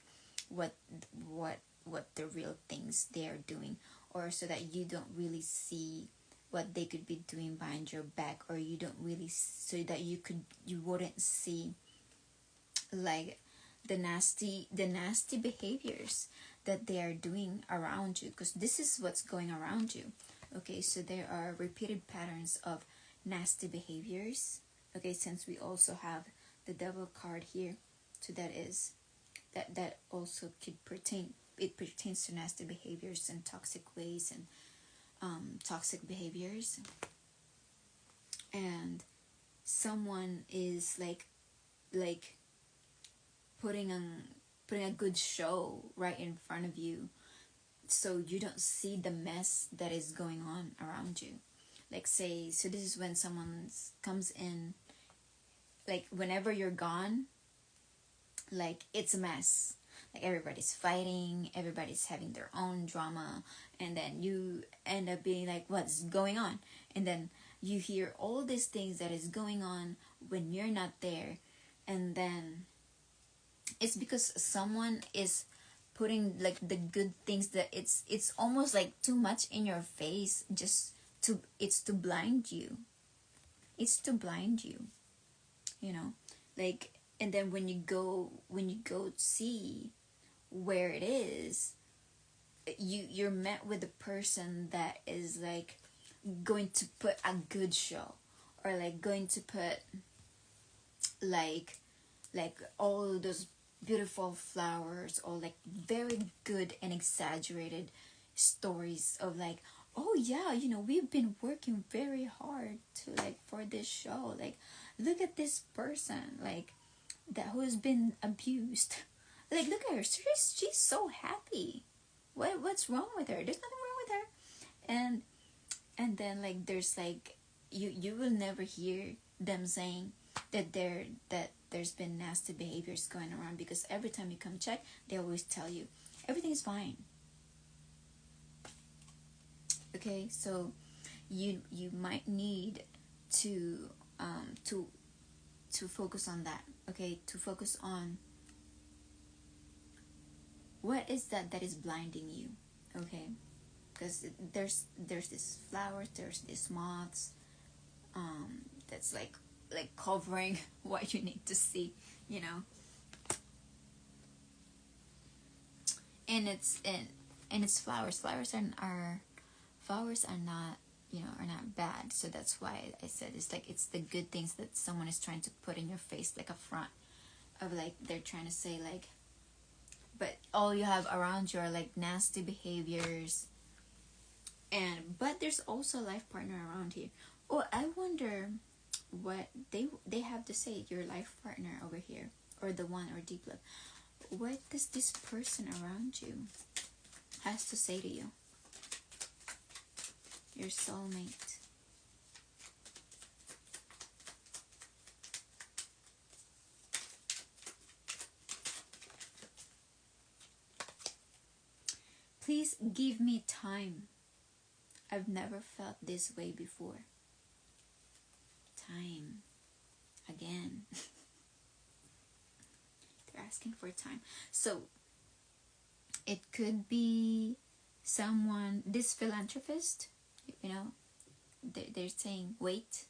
what the real things they're doing, or so that you don't really see what they could be doing behind your back, or you don't really, so that you wouldn't see the nasty behaviors that they are doing around you, because this is what's going around you. Okay, so there are repeated patterns of nasty behaviors. Okay, since we also have the Devil card here, so that also could pertain. It pertains to nasty behaviors and toxic ways and toxic behaviors. And someone is putting a good show right in front of you, so you don't see the mess that is going on around you. So this is when someone comes in, whenever you're gone, it's a mess. Everybody's fighting, everybody's having their own drama, and then you end up being what's going on? And then you hear all these things that is going on when you're not there, and then it's because someone is putting the good things, that it's almost too much in your face, it's to blind you. It's to blind you, and then when you go see where it is, you're met with a person that is going to put a good show, or going to put all those beautiful flowers, or very good and exaggerated stories of oh yeah, we've been working very hard to for this show, look at this person that who has been abused, look at her, she's so happy, what's wrong with her? There's nothing wrong with her. And then there's you will never hear them saying, that there's been nasty behaviors going around, because every time you come check, they always tell you everything is fine. Okay, so you might need to focus on that. Okay, to focus on what is that is blinding you. Okay, because there's this flowers, there's these moths, that's like covering what you need to see, you know. And it's flowers. Flowers are not, you know, are not bad. So that's why I said it's like it's the good things that someone is trying to put in your face, like a front of like they're trying to say like, but all you have around you are like nasty behaviors. But there's also a life partner around here. Oh, I wonder what they have to say, your life partner over here, or the one, or deep love. What does this person around you has to say to you? Your soulmate. Please give me time. I've never felt this way before. Time. Again. They're asking for time. So, it could be someone, this philanthropist, you know, they're saying, wait.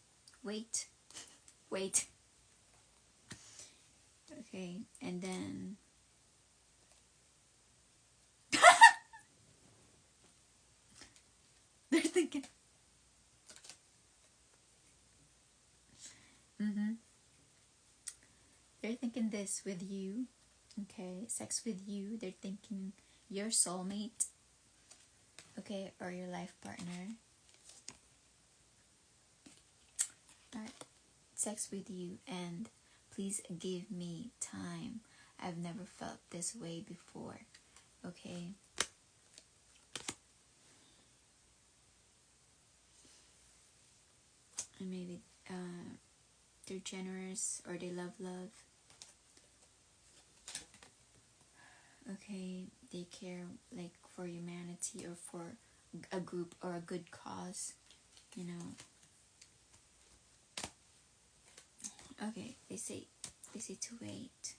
Okay, and then... they're thinking... They're thinking this with you, okay, sex with you. They're thinking your soulmate, okay, or your life partner. Alright, sex with you, and please give me time. I've never felt this way before, okay. And maybe they're generous, or they love. Okay, they care like for humanity, or for a group, or a good cause, you know. Okay, they say to wait.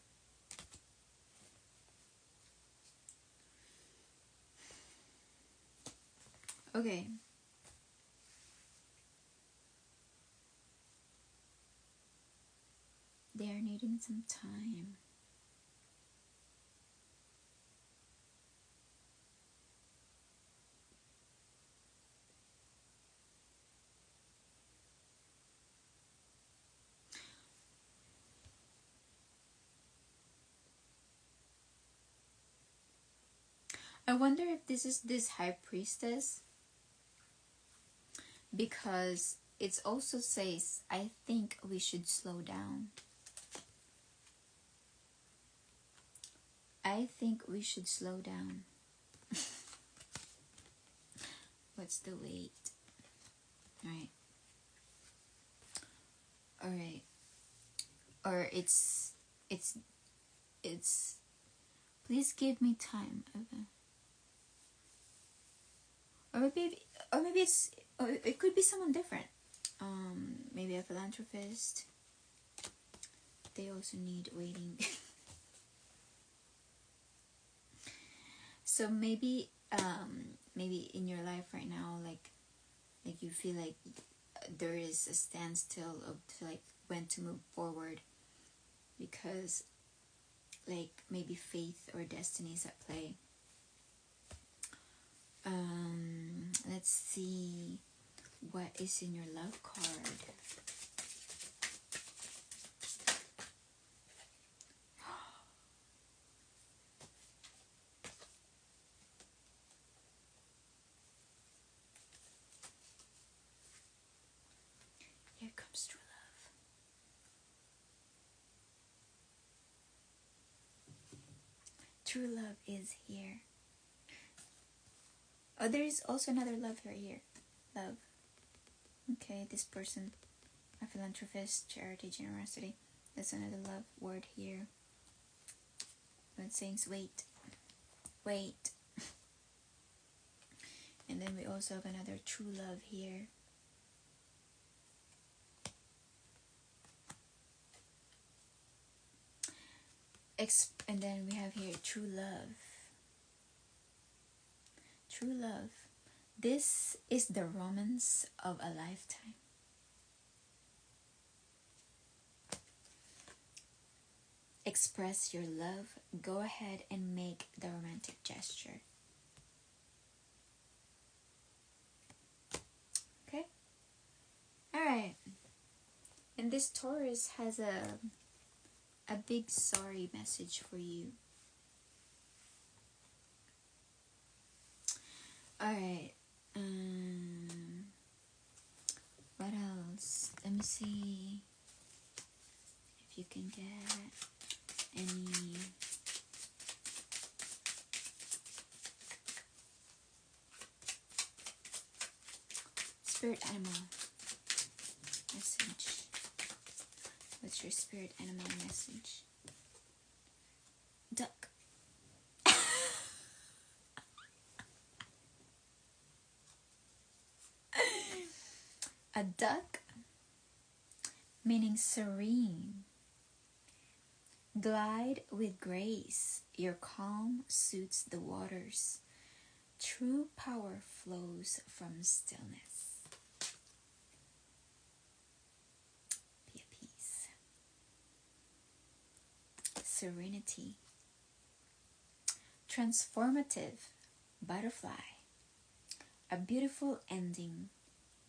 Okay. They are needing some time. I wonder if this is this high priestess, because it also says, I think we should slow down. I think we should slow down. What's the wait? Right. Alright. Or it's please give me time. Okay. Or maybe it's, or it could be someone different. Maybe a philanthropist. They also need waiting. So maybe in your life right now, like you feel like there is a standstill of like when to move forward, because like maybe faith or destiny is at play. Let's see what is in your love card. Here comes true love. True love is here. Oh, there is also another love right here. Love. Okay, this person a philanthropist, charity, generosity. That's another love word here. When saying wait, wait. And then we also have another true love here. And then we have here true love. True love. This is the romance of a lifetime. Express your love. Go ahead and make the romantic gesture. Okay? Alright. And this Taurus has a big sorry message for you. Alright. What else? Let me see if you can get any spirit animal message. What's your spirit animal message? Duck. A duck, meaning serene. Glide with grace. Your calm suits the waters. True power flows from stillness. Be at peace. Serenity. Transformative. Butterfly. A beautiful ending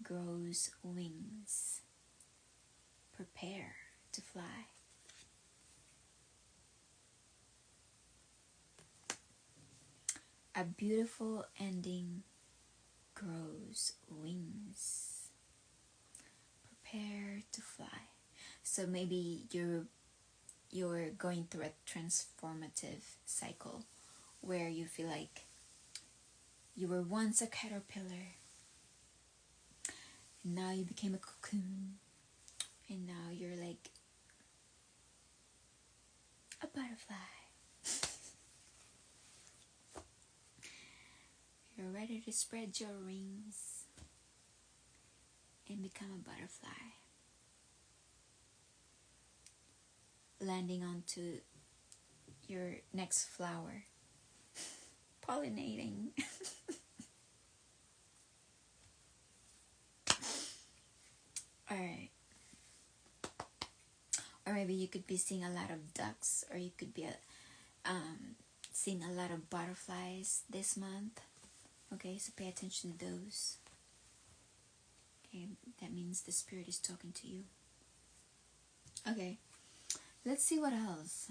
grows wings. Prepare to fly. A beautiful ending grows wings. Prepare to fly. So maybe you're going through a transformative cycle where you feel like you were once a caterpillar, and now you became a cocoon, and now you're like a butterfly. You're ready to spread your wings and become a butterfly, landing onto your next flower, pollinating. Alright. Or maybe you could be seeing a lot of ducks, or you could be seeing a lot of butterflies this month. Okay, so pay attention to those. Okay, that means the spirit is talking to you. Okay, let's see what else.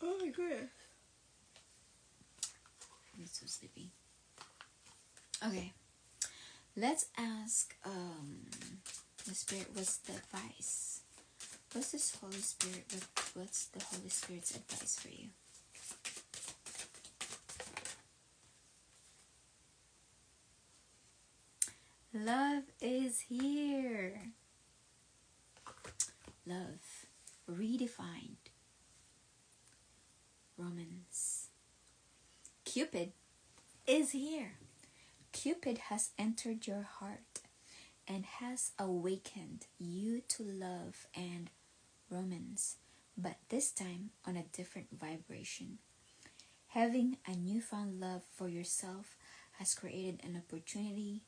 Oh my goodness. I'm so sleepy. Okay, let's ask the spirit, what's the advice? What's this Holy Spirit? What's the Holy Spirit's advice for you? Love is here. Love redefined. Romance. Cupid is here. Cupid has entered your heart and has awakened you to love and romance, but this time on a different vibration. Having a newfound love for yourself has created an opportunity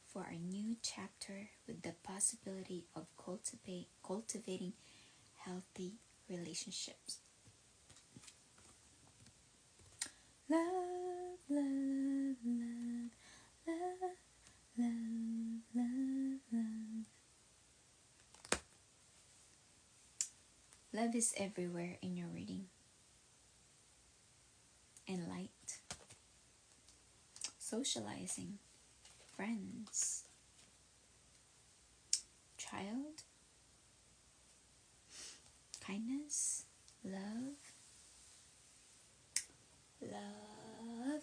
for a new chapter with the possibility of cultivating healthy relationships. Love, love, love, love, love, love, love. Love is everywhere in your reading. And light. Socializing. Friends. Child. Love. Love.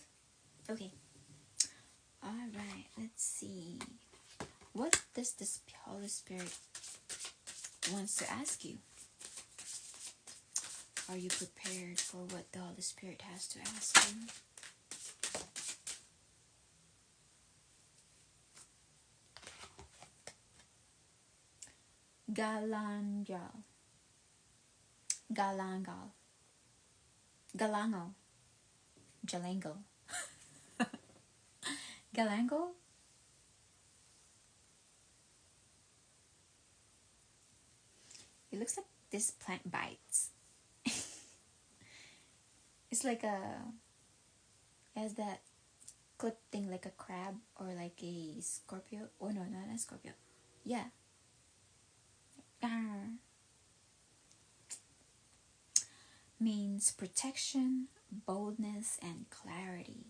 Okay. Alright, let's see. What does this Holy Spirit wants to ask you? Are you prepared for what the Holy Spirit has to ask you? Galangal. Galangal. Galango. Jalango. Galango? It looks like this plant bites. It's like it has that clip thing like a crab or like a Scorpio. Oh no, not a Scorpio. Yeah. Means protection, boldness, and clarity.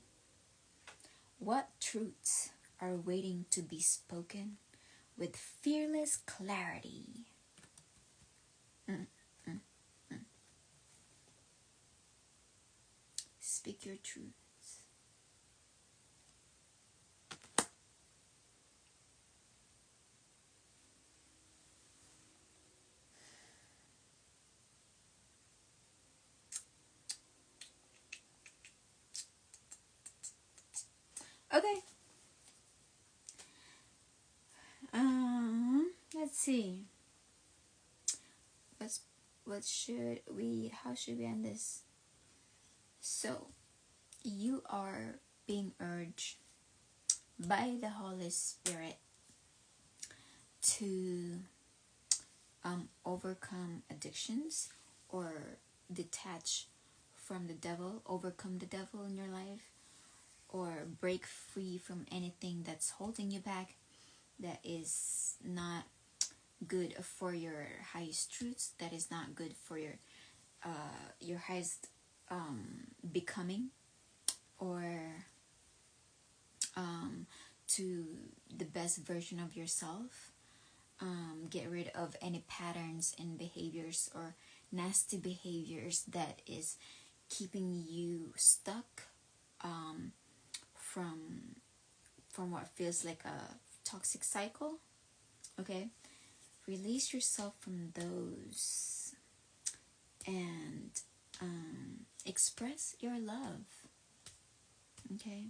What truths are waiting to be spoken with fearless clarity? Speak your truths. Okay. Let's see. How should we end this? So, you are being urged by the Holy Spirit to overcome addictions or detach from the devil, overcome the devil in your life, or break free from anything that's holding you back that is not good for your highest truths, that is not good for your highest becoming, or to the best version of yourself. Get rid of any patterns and behaviors or nasty behaviors that is keeping you stuck from what feels like a toxic cycle. Okay, release yourself from those and express your love. Okay,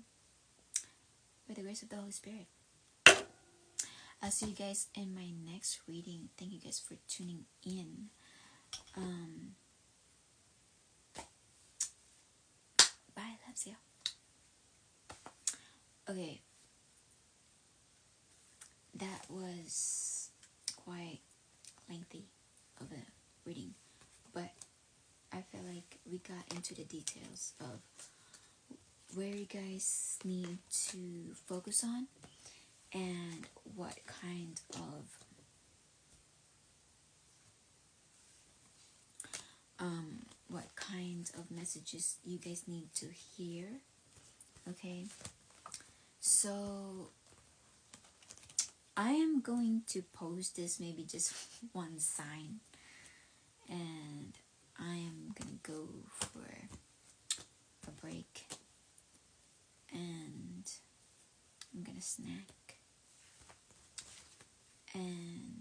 by the grace of the Holy Spirit. I'll see you guys in my next reading. Thank you guys for tuning in. Bye, loves you. Okay, that was quite lengthy of a reading, but I feel like we got into the details of where you guys need to focus on and what kind of messages you guys need to hear. Okay, so I am going to post this maybe just one sign, and I am gonna go for a break and I'm gonna snack and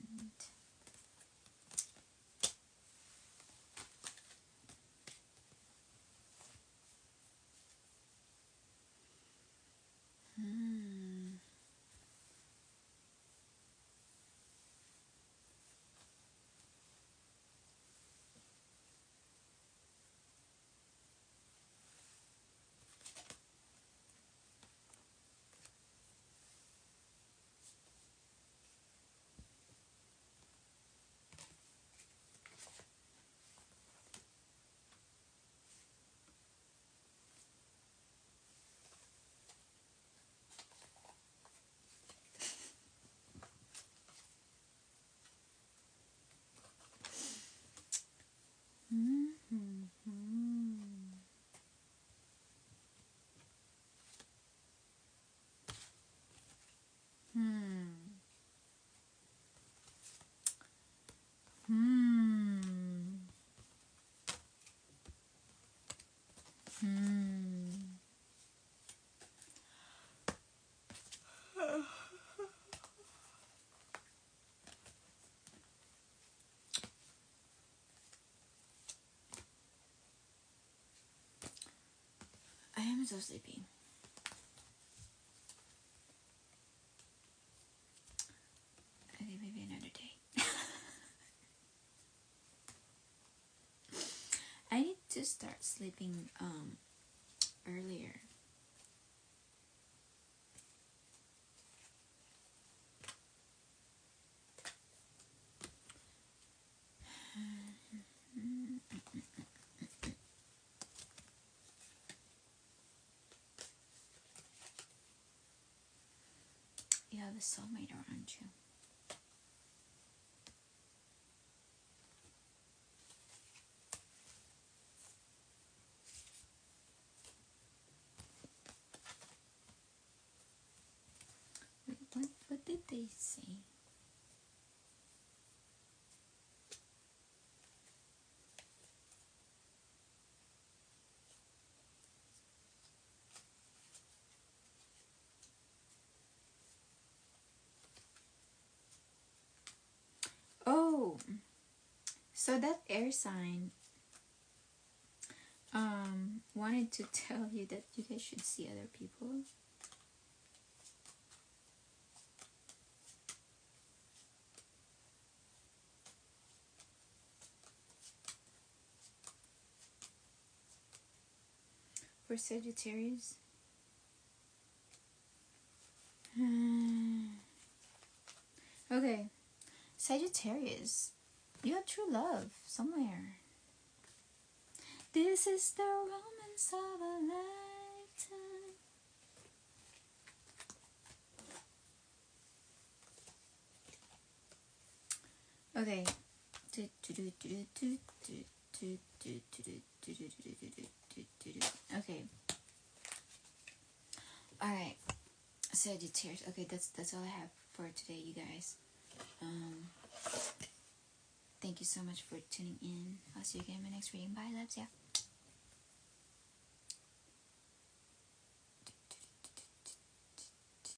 so sleepy. Okay, maybe another day. I need to start sleeping earlier. You have a soulmate around you. Wait, what did they say? Oh, so that air sign wanted to tell you that you guys should see other people. For Sagittarius. Okay, Sagittarius, you have true love somewhere. This is the romance of a lifetime. Okay. Okay. Alright. Sagittarius. Okay, that's all I have for today, you guys. Thank you so much for tuning in. I'll see you again in my next reading. Bye, loves. Yeah.